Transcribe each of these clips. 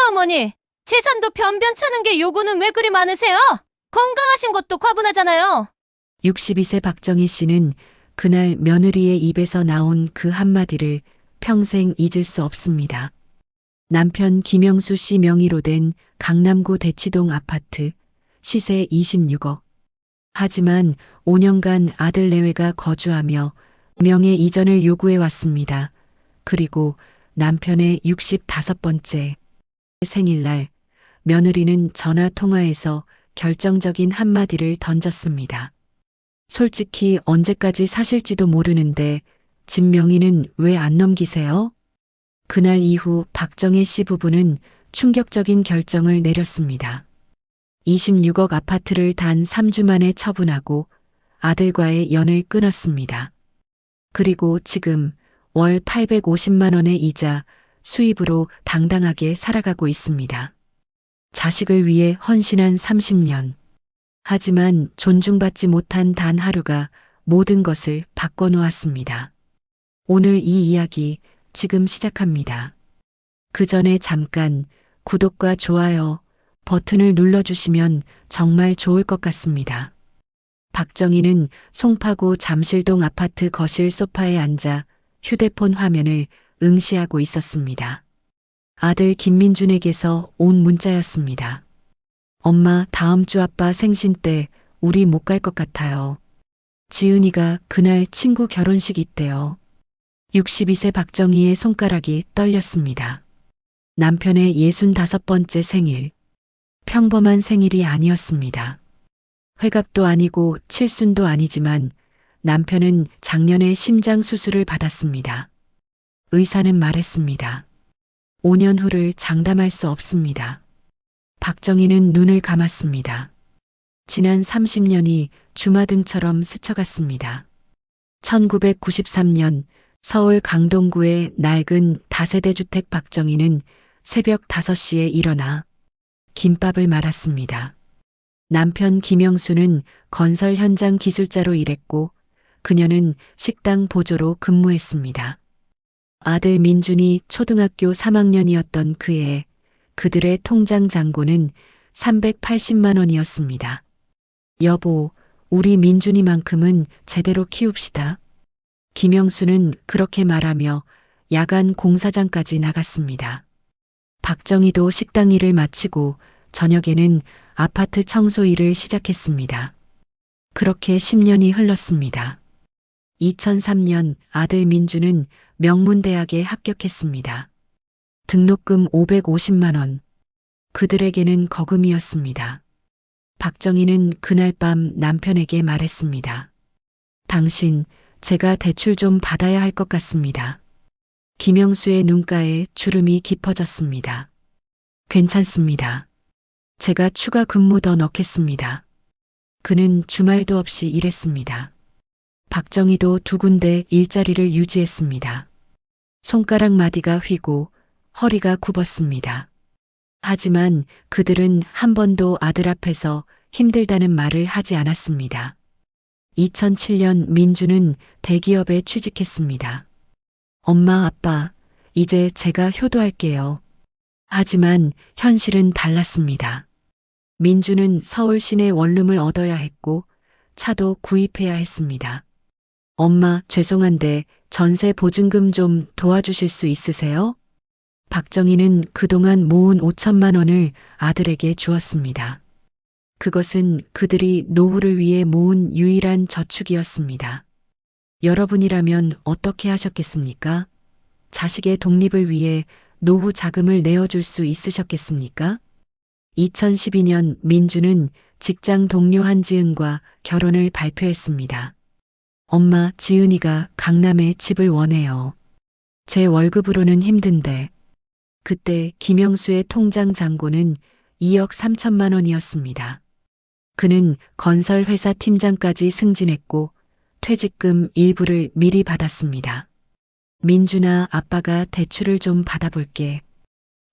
어머니, 재산도 변변찮은 게 요구는 왜 그리 많으세요? 건강하신 것도 과분하잖아요. 62세 박정희 씨는 그날 며느리의 입에서 나온 그 한마디를 평생 잊을 수 없습니다. 남편 김영수 씨 명의로 된 강남구 대치동 아파트 시세 26억. 하지만 5년간 아들 내외가 거주하며 명예 이전을 요구해 왔습니다. 그리고 남편의 65번째 생일날 며느리는 전화 통화에서 결정적인 한마디를 던졌습니다. 솔직히 언제까지 사실지도 모르는데 집 명의는 왜 안 넘기세요? 그날 이후 박정희 씨 부부는 충격적인 결정을 내렸습니다. 26억 아파트를 단 3주 만에 처분하고 아들과의 연을 끊었습니다. 그리고 지금 월 850만 원의 이자 수입으로 당당하게 살아가고 있습니다. 자식을 위해 헌신한 30년. 하지만 존중받지 못한 단 하루가 모든 것을 바꿔놓았습니다. 오늘 이 이야기 지금 시작합니다. 그 전에 잠깐 구독과 좋아요 버튼을 눌러주시면 정말 좋을 것 같습니다. 박정희는 송파구 잠실동 아파트 거실 소파에 앉아 휴대폰 화면을 응시하고 있었습니다. 아들 김민준에게서 온 문자였습니다. 엄마, 다음 주 아빠 생신 때 우리 못 갈 것 같아요. 지은이가 그날 친구 결혼식 있대요. 62세 박정희의 손가락이 떨렸습니다. 남편의 65번째 생일. 평범한 생일이 아니었습니다. 회갑도 아니고 칠순도 아니지만 남편은 작년에 심장 수술을 받았습니다. 의사는 말했습니다. 5년 후를 장담할 수 없습니다. 박정희는 눈을 감았습니다. 지난 30년이 주마등처럼 스쳐갔습니다. 1993년 서울 강동구의 낡은 다세대 주택 박정희는 새벽 5시에 일어나 김밥을 말았습니다. 남편 김영수는 건설 현장 기술자로 일했고 그녀는 식당 보조로 근무했습니다. 아들 민준이 초등학교 3학년이었던 그해 그들의 통장 잔고는 380만 원이었습니다. 여보, 우리 민준이만큼은 제대로 키웁시다. 김영수는 그렇게 말하며 야간 공사장까지 나갔습니다. 박정희도 식당 일을 마치고 저녁에는 아파트 청소 일을 시작했습니다. 그렇게 10년이 흘렀습니다. 2003년 아들 민주는 명문대학에 합격했습니다. 등록금 550만 원. 그들에게는 거금이었습니다. 박정희는 그날 밤 남편에게 말했습니다. 당신, 제가 대출 좀 받아야 할 것 같습니다. 김영수의 눈가에 주름이 깊어졌습니다. 괜찮습니다. 제가 추가 근무 더 넣겠습니다. 그는 주말도 없이 일했습니다. 박정희도 2군데 일자리를 유지했습니다. 손가락 마디가 휘고 허리가 굽었습니다. 하지만 그들은 한 번도 아들 앞에서 힘들다는 말을 하지 않았습니다. 2007년 민주는 대기업에 취직했습니다. 엄마, 아빠, 이제 제가 효도할게요. 하지만 현실은 달랐습니다. 민주는 서울 시내 원룸을 얻어야 했고 차도 구입해야 했습니다. 엄마, 죄송한데 전세 보증금 좀 도와주실 수 있으세요? 박정희는 그동안 모은 5천만 원을 아들에게 주었습니다. 그것은 그들이 노후를 위해 모은 유일한 저축이었습니다. 여러분이라면 어떻게 하셨겠습니까? 자식의 독립을 위해 노후 자금을 내어줄 수 있으셨겠습니까? 2012년 민주는 직장 동료 한지은과 결혼을 발표했습니다. 엄마, 지은이가 강남에 집을 원해요. 제 월급으로는 힘든데. 그때 김영수의 통장 잔고는 2억 3천만 원이었습니다. 그는 건설회사 팀장까지 승진했고 퇴직금 일부를 미리 받았습니다. 민준아, 아빠가 대출을 좀 받아볼게.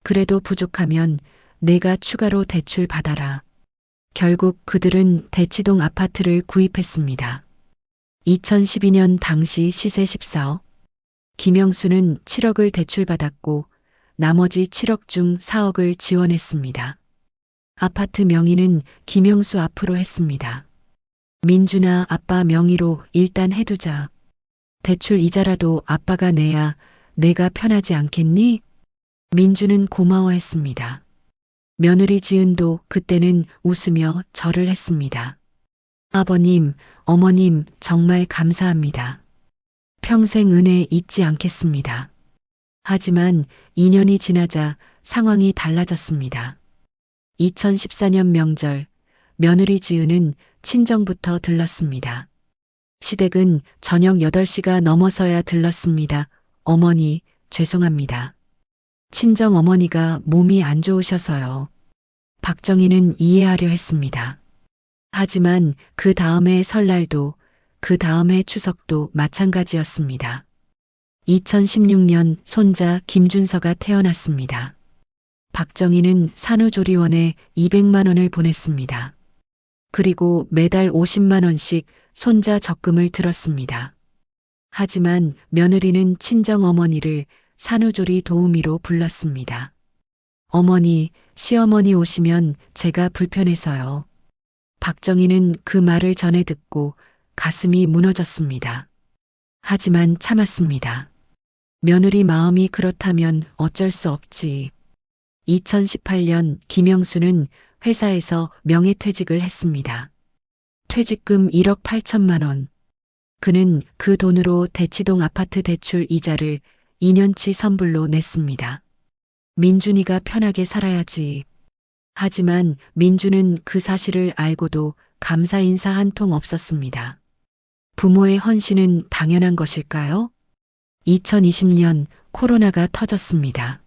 그래도 부족하면 내가 추가로 대출 받아라. 결국 그들은 대치동 아파트를 구입했습니다. 2012년 당시 시세 14억. 김영수는 7억을 대출받았고 나머지 7억 중 4억을 지원했습니다. 아파트 명의는 김영수 앞으로 했습니다. 민준아, 아빠 명의로 일단 해두자. 대출 이자라도 아빠가 내야 내가 편하지 않겠니? 민준은 고마워했습니다. 며느리 지은도 그때는 웃으며 절을 했습니다. 아버님, 어머님 정말 감사합니다. 평생 은혜 잊지 않겠습니다. 하지만 2년이 지나자 상황이 달라졌습니다. 2014년 명절, 며느리 지은은 친정부터 들렀습니다. 시댁은 저녁 8시가 넘어서야 들렀습니다. 어머니, 죄송합니다. 친정 어머니가 몸이 안 좋으셔서요. 박정희는 이해하려 했습니다. 하지만 그 다음의 설날도 그 다음의 추석도 마찬가지였습니다. 2016년 손자 김준서가 태어났습니다. 박정희는 산후조리원에 200만 원을 보냈습니다. 그리고 매달 50만 원씩 손자 적금을 들었습니다. 하지만 며느리는 친정 어머니를 산후조리 도우미로 불렀습니다. 어머니, 시어머니 오시면 제가 불편해서요. 박정희는 그 말을 전해 듣고 가슴이 무너졌습니다. 하지만 참았습니다. 며느리 마음이 그렇다면 어쩔 수 없지. 2018년 김영수는 회사에서 명예퇴직을 했습니다. 퇴직금 1억 8천만 원. 그는 그 돈으로 대치동 아파트 대출 이자를 2년치 선불로 냈습니다. 민준이가 편하게 살아야지. 하지만 민준은 그 사실을 알고도 감사 인사 한 통 없었습니다. 부모의 헌신은 당연한 것일까요? 2020년 코로나가 터졌습니다.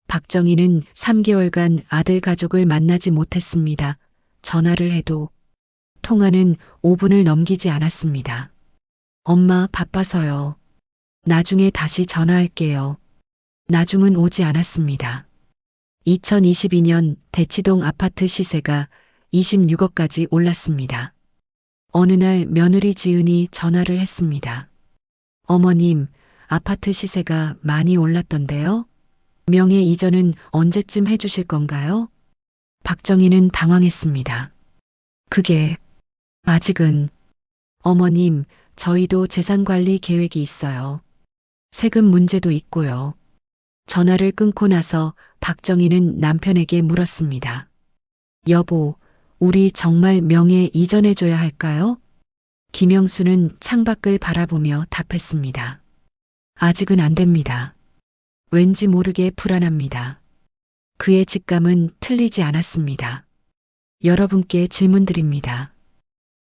박정희는 3개월간 아들 가족을 만나지 못했습니다. 전화를 해도 통화는 5분을 넘기지 않았습니다. 엄마, 바빠서요. 나중에 다시 전화할게요. 나중은 오지 않았습니다. 2022년 대치동 아파트 시세가 26억까지 올랐습니다. 어느 날 며느리 지은이 전화를 했습니다. 어머님, 아파트 시세가 많이 올랐던데요? 명예 이전은 언제쯤 해주실 건가요? 박정희는 당황했습니다. 그게 아직은. 어머님, 저희도 재산관리 계획이 있어요. 세금 문제도 있고요. 전화를 끊고 나서 박정희는 남편에게 물었습니다. 여보, 우리 정말 명예 이전해줘야 할까요? 김영수는 창밖을 바라보며 답했습니다. 아직은 안 됩니다. 왠지 모르게 불안합니다. 그의 직감은 틀리지 않았습니다. 여러분께 질문드립니다.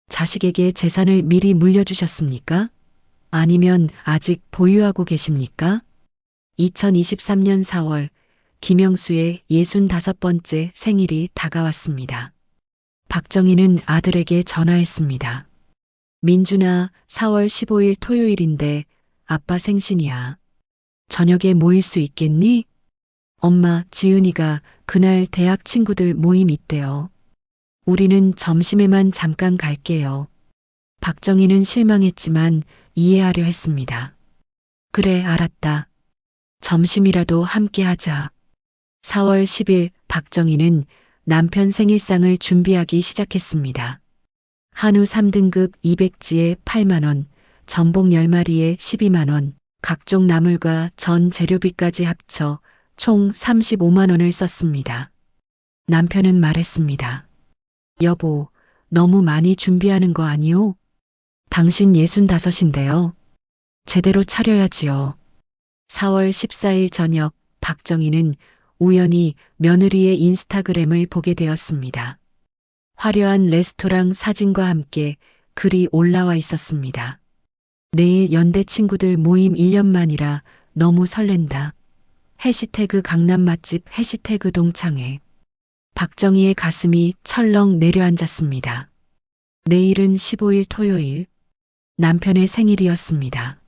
자식에게 재산을 미리 물려주셨습니까? 아니면 아직 보유하고 계십니까? 2023년 4월 김영수의 65번째 생일이 다가왔습니다. 박정희는 아들에게 전화했습니다. 민준아, 4월 15일 토요일인데 아빠 생신이야. 저녁에 모일 수 있겠니? 엄마, 지은이가 그날 대학 친구들 모임 있대요. 우리는 점심에만 잠깐 갈게요. 박정희는 실망했지만 이해하려 했습니다. 그래, 알았다. 점심이라도 함께 하자. 4월 10일 박정희는 남편 생일상을 준비하기 시작했습니다. 한우 3등급 200지에 8만 원, 전복 10마리에 12만 원, 각종 나물과 전 재료비까지 합쳐 총 35만 원을 썼습니다. 남편은 말했습니다. 여보, 너무 많이 준비하는 거 아니오? 당신 65인데요. 제대로 차려야지요. 4월 14일 저녁 박정희는 우연히 며느리의 인스타그램을 보게 되었습니다. 화려한 레스토랑 사진과 함께 글이 올라와 있었습니다. 내일 연대 친구들 모임 1년 만이라 너무 설렌다. 해시태그 강남 맛집 해시태그 동창회. 박정희의 가슴이 철렁 내려앉았습니다. 내일은 15일 토요일. 남편의 생일이었습니다.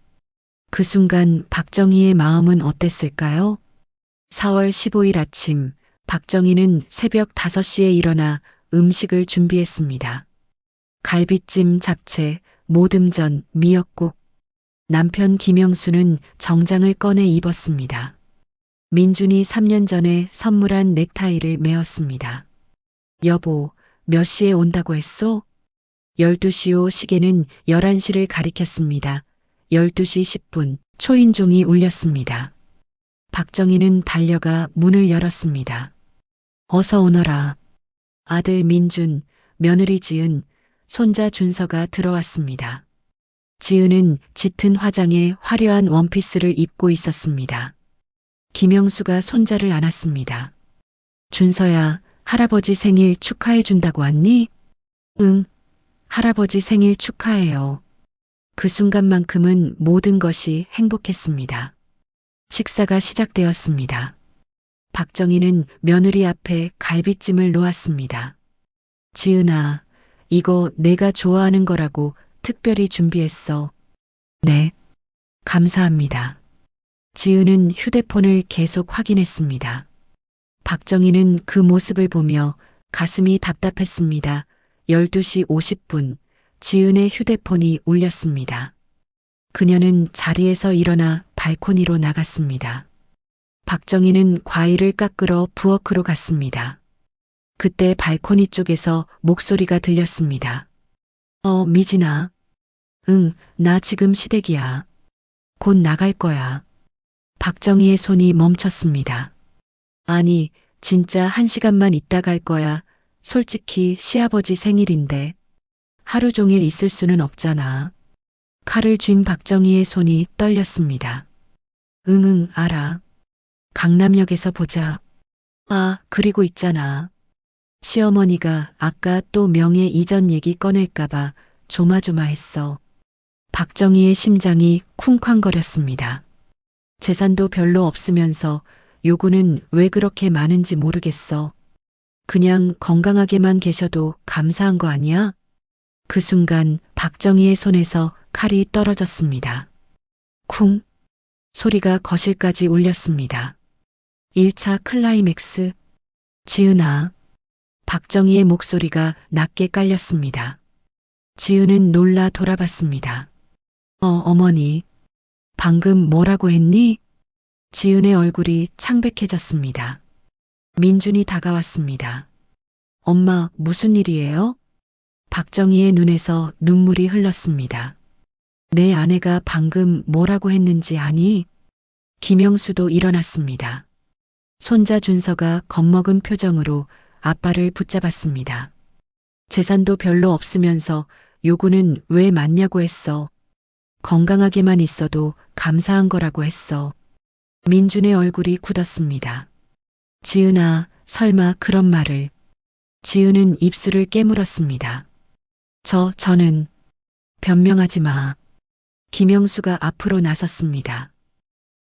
그 순간 박정희의 마음은 어땠을까요? 4월 15일 아침 박정희는 새벽 5시에 일어나 음식을 준비했습니다. 갈비찜, 잡채, 모듬전, 미역국. 남편 김영수는 정장을 꺼내 입었습니다. 민준이 3년 전에 선물한 넥타이를 메었습니다. 여보, 몇 시에 온다고 했소? 12시요. 시계는 11시를 가리켰습니다. 12시 10분 초인종이 울렸습니다. 박정희는 달려가 문을 열었습니다. 어서 오너라. 아들 민준, 며느리 지은, 손자 준서가 들어왔습니다. 지은은 짙은 화장에 화려한 원피스를 입고 있었습니다. 김영수가 손자를 안았습니다. 준서야, 할아버지 생일 축하해 준다고 왔니? 응, 할아버지 생일 축하해요. 그 순간만큼은 모든 것이 행복했습니다. 식사가 시작되었습니다. 박정희는 며느리 앞에 갈비찜을 놓았습니다. 지은아, 이거 내가 좋아하는 거라고 특별히 준비했어. 네, 감사합니다. 지은은 휴대폰을 계속 확인했습니다. 박정희는 그 모습을 보며 가슴이 답답했습니다. 12시 50분, 지은의 휴대폰이 울렸습니다. 그녀는 자리에서 일어나 발코니로 나갔습니다. 박정희는 과일을 깎으러 부엌으로 갔습니다. 그때 발코니 쪽에서 목소리가 들렸습니다. 미진아. 응, 나 지금 시댁이야. 곧 나갈 거야. 박정희의 손이 멈췄습니다. 아니, 진짜 1시간만 있다 갈 거야. 솔직히 시아버지 생일인데. 하루 종일 있을 수는 없잖아. 칼을 쥔 박정희의 손이 떨렸습니다. 응, 알아. 강남역에서 보자. 아, 그리고 있잖아. 시어머니가 아까 또 명예 이전 얘기 꺼낼까봐 조마조마했어. 박정희의 심장이 쿵쾅거렸습니다. 재산도 별로 없으면서 요구는 왜 그렇게 많은지 모르겠어. 그냥 건강하게만 계셔도 감사한 거 아니야? 그 순간 박정희의 손에서 칼이 떨어졌습니다. 쿵! 소리가 거실까지 울렸습니다. 1차 클라이맥스. 지은아. 박정희의 목소리가 낮게 깔렸습니다. 지은은 놀라 돌아봤습니다. 어머니. 방금 뭐라고 했니? 지은의 얼굴이 창백해졌습니다. 민준이 다가왔습니다. 엄마, 무슨 일이에요? 박정희의 눈에서 눈물이 흘렀습니다. 내 아내가 방금 뭐라고 했는지 아니? 김영수도 일어났습니다. 손자 준서가 겁먹은 표정으로 아빠를 붙잡았습니다. 재산도 별로 없으면서 요구는 왜 많냐고 했어. 건강하게만 있어도 감사한 거라고 했어. 민준의 얼굴이 굳었습니다. 지은아, 설마 그런 말을. 지은은 입술을 깨물었습니다. 저는 변명하지 마. 김영수가 앞으로 나섰습니다.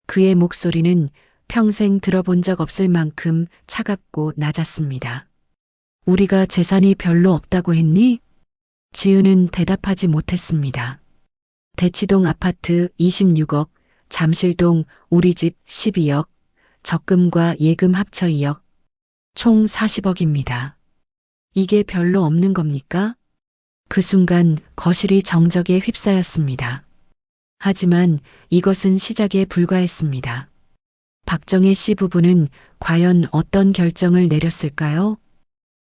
그의 목소리는 평생 들어본 적 없을 만큼 차갑고 낮았습니다. 우리가 재산이 별로 없다고 했니? 지은은 대답하지 못했습니다. 대치동 아파트 26억, 잠실동 우리 집 12억, 적금과 예금 합쳐 2억, 총 40억입니다. 이게 별로 없는 겁니까? 그 순간 거실이 정적에 휩싸였습니다. 하지만 이것은 시작에 불과했습니다. 박정혜 씨 부부는 과연 어떤 결정을 내렸을까요?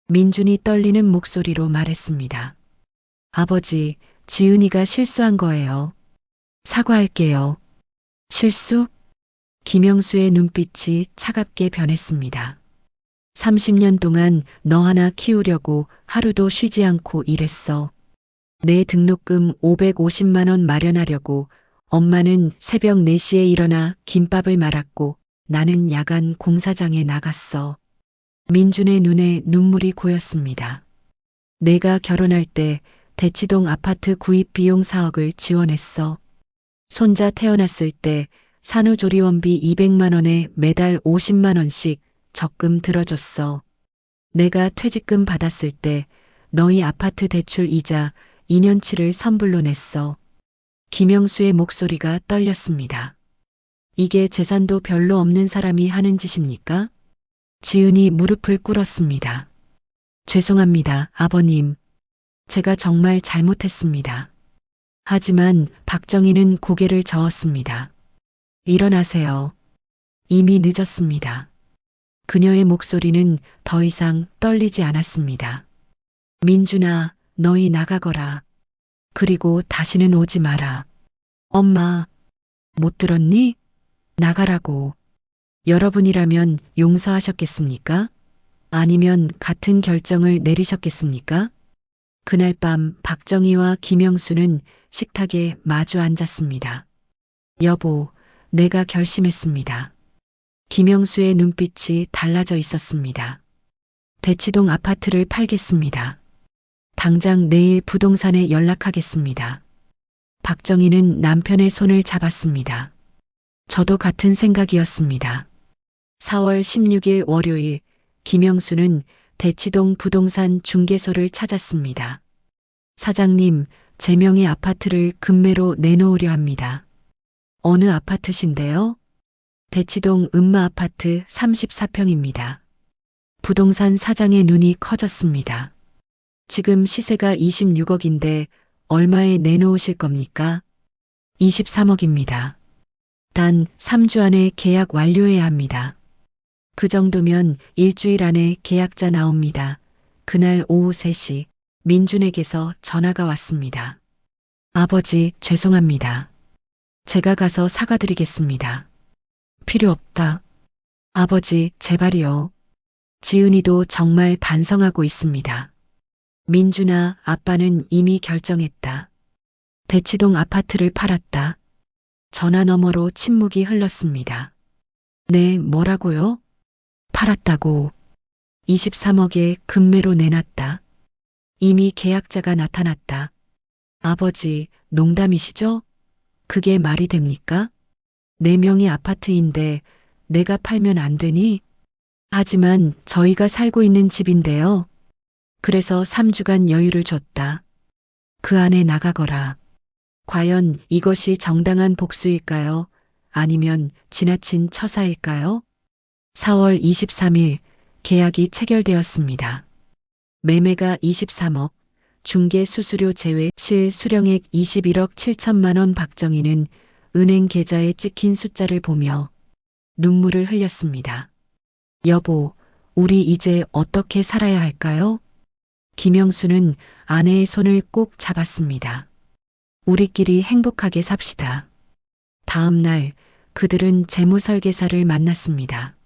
민준이 떨리는 목소리로 말했습니다. 아버지, 지은이가 실수한 거예요. 사과할게요. 실수? 김영수의 눈빛이 차갑게 변했습니다. 30년 동안 너 하나 키우려고 하루도 쉬지 않고 일했어. 내 등록금 550만 원 마련하려고 엄마는 새벽 4시에 일어나 김밥을 말았고 나는 야간 공사장에 나갔어. 민준의 눈에 눈물이 고였습니다. 내가 결혼할 때 대치동 아파트 구입 비용 4억을 지원했어. 손자 태어났을 때 산후조리원비 200만 원에 매달 50만 원씩 적금 들어줬어. 내가 퇴직금 받았을 때 너희 아파트 대출 이자 2년치를 선불로 냈어. 김영수의 목소리가 떨렸습니다. 이게 재산도 별로 없는 사람이 하는 짓입니까? 지은이 무릎을 꿇었습니다. 죄송합니다, 아버님. 제가 정말 잘못했습니다. 하지만 박정희는 고개를 저었습니다. 일어나세요. 이미 늦었습니다. 그녀의 목소리는 더 이상 떨리지 않았습니다. 민준아, 너희 나가거라. 그리고 다시는 오지 마라. 엄마, 못 들었니? 나가라고. 여러분이라면 용서하셨겠습니까? 아니면 같은 결정을 내리셨겠습니까? 그날 밤 박정희와 김영수는 식탁에 마주 앉았습니다. 여보, 내가 결심했습니다. 김영수의 눈빛이 달라져 있었습니다. 대치동 아파트를 팔겠습니다. 당장 내일 부동산에 연락하겠습니다. 박정희는 남편의 손을 잡았습니다. 저도 같은 생각이었습니다. 4월 16일 월요일, 김영수는 대치동 부동산 중개소를 찾았습니다. 사장님, 제 명의 아파트를 급매로 내놓으려 합니다. 어느 아파트신데요? 대치동 음마아파트 34평입니다. 부동산 사장의 눈이 커졌습니다. 지금 시세가 26억인데 얼마에 내놓으실 겁니까? 23억입니다. 단 3주 안에 계약 완료해야 합니다. 그 정도면 일주일 안에 계약자 나옵니다. 그날 오후 3시 민준에게서 전화가 왔습니다. 아버지, 죄송합니다. 제가 가서 사과드리겠습니다. 필요 없다. 아버지, 제발이요. 지은이도 정말 반성하고 있습니다. 민준아, 아빠는 이미 결정했다. 대치동 아파트를 팔았다. 전화 너머로 침묵이 흘렀습니다. 네, 뭐라고요? 팔았다고. 23억에 급매로 내놨다. 이미 계약자가 나타났다. 아버지, 농담이시죠? 그게 말이 됩니까? 4명의 아파트인데 내가 팔면 안 되니? 하지만 저희가 살고 있는 집인데요. 그래서 3주간 여유를 줬다. 그 안에 나가거라. 과연 이것이 정당한 복수일까요? 아니면 지나친 처사일까요? 4월 23일 계약이 체결되었습니다. 매매가 23억, 중개 수수료 제외 실수령액 21억 7천만 원. 박정희는 은행 계좌에 찍힌 숫자를 보며 눈물을 흘렸습니다. 여보, 우리 이제 어떻게 살아야 할까요? 김영수는 아내의 손을 꼭 잡았습니다. 우리끼리 행복하게 삽시다. 다음 날 그들은 재무설계사를 만났습니다.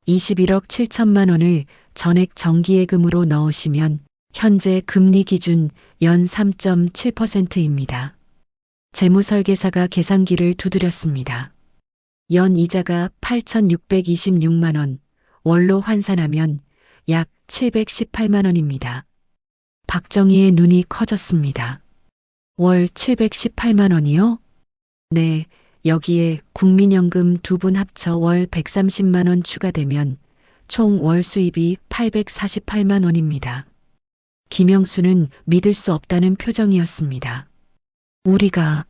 21억 7천만 원을 전액 정기예금으로 넣으시면 현재 금리 기준 연 3.7%입니다. 재무설계사가 계산기를 두드렸습니다. 연 이자가 8,626만 원, 월로 환산하면 약 718만 원입니다. 박정희의 눈이 커졌습니다. 월 718만 원이요? 네, 여기에 국민연금 2분 합쳐 월 130만 원 추가되면 총 월 수입이 848만 원입니다. 김영수는 믿을 수 없다는 표정이었습니다. 우리가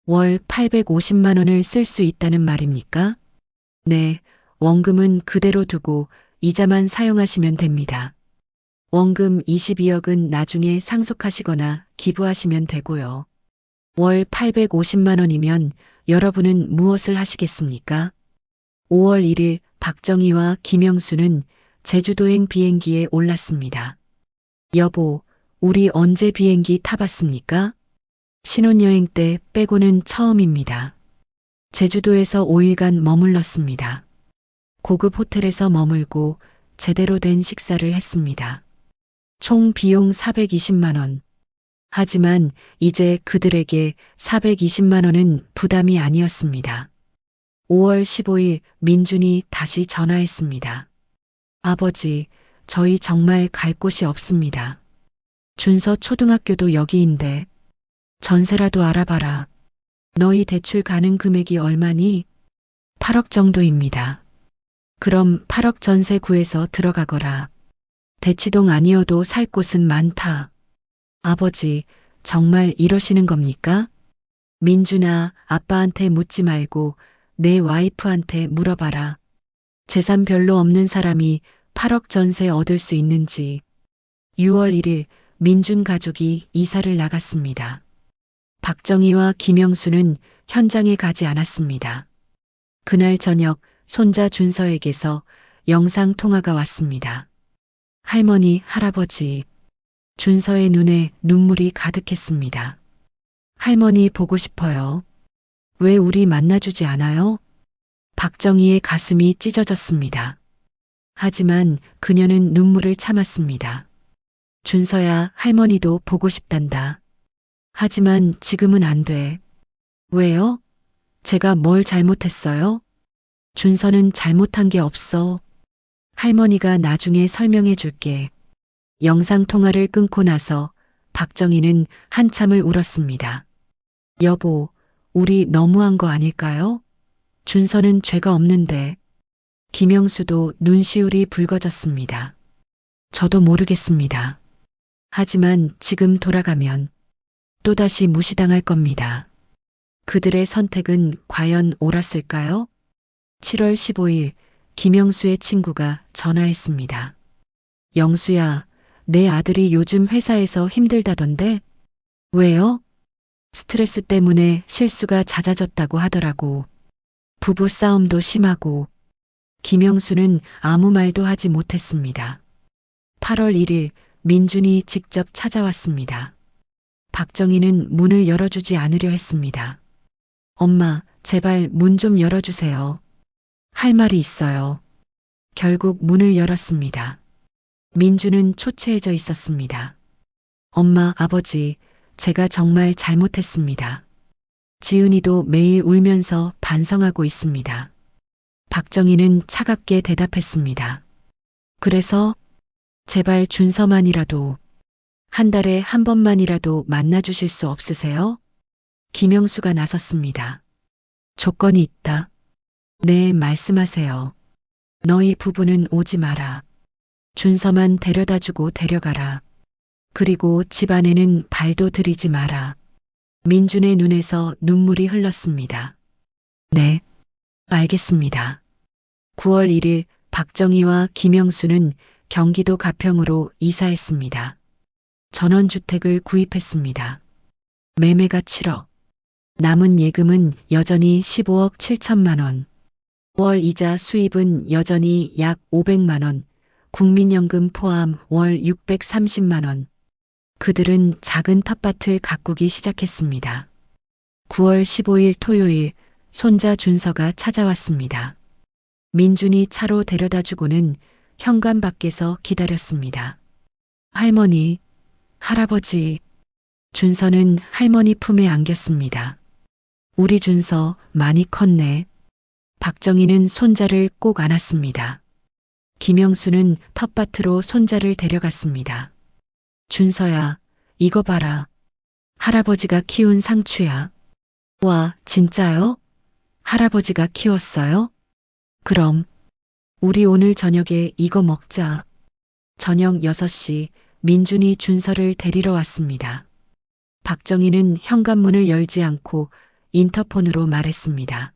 월 850만 원을 쓸 수 있다는 말입니까? 네, 원금은 그대로 두고 이자만 사용하시면 됩니다. 원금 22억은 나중에 상속하시거나 기부하시면 되고요. 월 850만 원이면 여러분은 무엇을 하시겠습니까? 5월 1일 박정희와 김영수는 제주도행 비행기에 올랐습니다. 여보, 우리 언제 비행기 타봤습니까? 신혼여행 때 빼고는 처음입니다. 제주도에서 5일간 머물렀습니다. 고급 호텔에서 머물고 제대로 된 식사를 했습니다. 총 비용 420만 원. 하지만 이제 그들에게 420만 원은 부담이 아니었습니다. 5월 15일 민준이 다시 전화했습니다. 아버지, 저희 정말 갈 곳이 없습니다. 준서 초등학교도 여기인데 전세라도 알아봐라. 너희 대출 가능 금액이 얼마니? 8억 정도입니다. 그럼 8억 전세 구해서 들어가거라. 대치동 아니어도 살 곳은 많다. 아버지, 정말 이러시는 겁니까? 민준아, 아빠한테 묻지 말고 내 와이프한테 물어봐라. 재산 별로 없는 사람이 8억 전세 얻을 수 있는지. 6월 1일 민준 가족이 이사를 나갔습니다. 박정희와 김영수는 현장에 가지 않았습니다. 그날 저녁 손자 준서에게서 영상 통화가 왔습니다. 할머니, 할아버지. 준서의 눈에 눈물이 가득했습니다. 할머니 보고 싶어요. 왜 우리 만나주지 않아요? 박정희의 가슴이 찢어졌습니다. 하지만 그녀는 눈물을 참았습니다. 준서야, 할머니도 보고 싶단다. 하지만 지금은 안 돼. 왜요? 제가 뭘 잘못했어요? 준서는 잘못한 게 없어. 할머니가 나중에 설명해 줄게. 영상 통화를 끊고 나서 박정희는 한참을 울었습니다. 여보, 우리 너무한 거 아닐까요? 준서는 죄가 없는데. 김영수도 눈시울이 붉어졌습니다. 저도 모르겠습니다. 하지만 지금 돌아가면 또다시 무시당할 겁니다. 그들의 선택은 과연 옳았을까요? 7월 15일 김영수의 친구가 전화했습니다. 영수야, 내 아들이 요즘 회사에서 힘들다던데? 왜요? 스트레스 때문에 실수가 잦아졌다고 하더라고. 부부 싸움도 심하고. 김영수는 아무 말도 하지 못했습니다. 8월 1일 민준이 직접 찾아왔습니다. 박정희는 문을 열어주지 않으려 했습니다. 엄마, 제발 문 좀 열어주세요. 할 말이 있어요. 결국 문을 열었습니다. 민준은 초췌해져 있었습니다. 엄마, 아버지, 제가 정말 잘못했습니다. 지은이도 매일 울면서 반성하고 있습니다. 박정희는 차갑게 대답했습니다. 그래서 제발 준서만이라도 한 달에 한 번만이라도 만나주실 수 없으세요? 김영수가 나섰습니다. 조건이 있다. 네, 말씀하세요. 너희 부부는 오지 마라. 준서만 데려다주고 데려가라. 그리고 집안에는 발도 들이지 마라. 민준의 눈에서 눈물이 흘렀습니다. 네, 알겠습니다. 9월 1일 박정희와 김영수는 경기도 가평으로 이사했습니다. 전원주택을 구입했습니다. 매매가 7억. 남은 예금은 여전히 15억 7천만 원. 월 이자 수입은 여전히 약 500만 원. 국민연금 포함 월 630만 원. 그들은 작은 텃밭을 가꾸기 시작했습니다. 9월 15일 토요일 손자 준서가 찾아왔습니다. 민준이 차로 데려다주고는 현관 밖에서 기다렸습니다. 할머니, 할아버지. 준서는 할머니 품에 안겼습니다. 우리 준서 많이 컸네. 박정희는 손자를 꼭 안았습니다. 김영수는 텃밭으로 손자를 데려갔습니다. 준서야, 이거 봐라. 할아버지가 키운 상추야. 와, 진짜요? 할아버지가 키웠어요? 그럼 우리 오늘 저녁에 이거 먹자. 저녁 6시 민준이 준서를 데리러 왔습니다. 박정희는 현관문을 열지 않고 인터폰으로 말했습니다.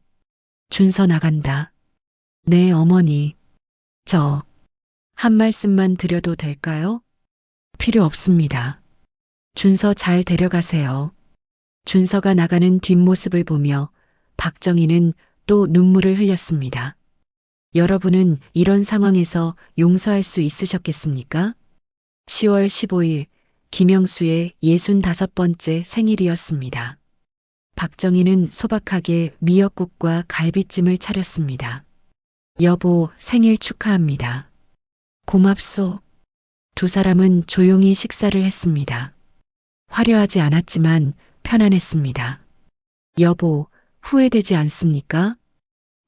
준서 나간다. 네, 어머니. 저 한 말씀만 드려도 될까요? 필요 없습니다. 준서 잘 데려가세요. 준서가 나가는 뒷모습을 보며 박정희는 또 눈물을 흘렸습니다. 여러분은 이런 상황에서 용서할 수 있으셨겠습니까? 10월 15일 김영수의 65번째 생일이었습니다. 박정희는 소박하게 미역국과 갈비찜을 차렸습니다. 여보, 생일 축하합니다. 고맙소. 두 사람은 조용히 식사를 했습니다. 화려하지 않았지만 편안했습니다. 여보, 후회되지 않습니까?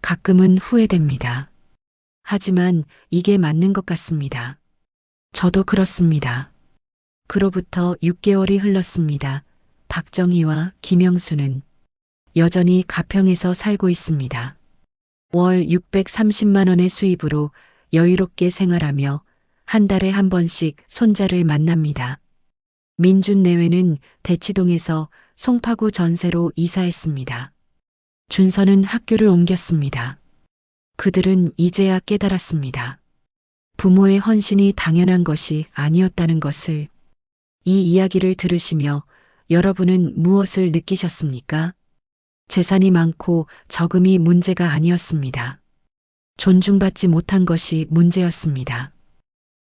가끔은 후회됩니다. 하지만 이게 맞는 것 같습니다. 저도 그렇습니다. 그로부터 6개월이 흘렀습니다. 박정희와 김영수는 여전히 가평에서 살고 있습니다. 월 630만 원의 수입으로 여유롭게 생활하며 한 달에 한 번씩 손자를 만납니다. 민준 내외는 대치동에서 송파구 전세로 이사했습니다. 준서는 학교를 옮겼습니다. 그들은 이제야 깨달았습니다. 부모의 헌신이 당연한 것이 아니었다는 것을. 이 이야기를 들으시며 여러분은 무엇을 느끼셨습니까? 재산이 많고 적음이 문제가 아니었습니다. 존중받지 못한 것이 문제였습니다.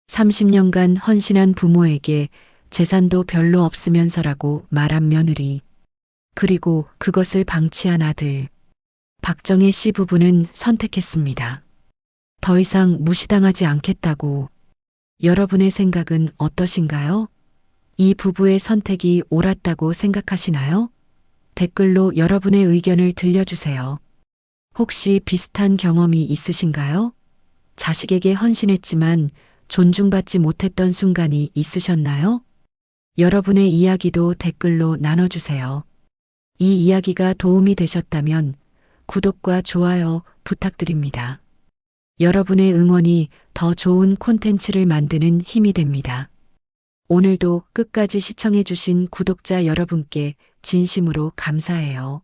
30년간 헌신한 부모에게 재산도 별로 없으면서라고 말한 며느리, 그리고 그것을 방치한 아들. 박정혜 씨 부부는 선택했습니다. 더 이상 무시당하지 않겠다고. 여러분의 생각은 어떠신가요? 이 부부의 선택이 옳았다고 생각하시나요? 댓글로 여러분의 의견을 들려주세요. 혹시 비슷한 경험이 있으신가요? 자식에게 헌신했지만 존중받지 못했던 순간이 있으셨나요? 여러분의 이야기도 댓글로 나눠주세요. 이 이야기가 도움이 되셨다면 구독과 좋아요 부탁드립니다. 여러분의 응원이 더 좋은 콘텐츠를 만드는 힘이 됩니다. 오늘도 끝까지 시청해주신 구독자 여러분께 진심으로 감사해요.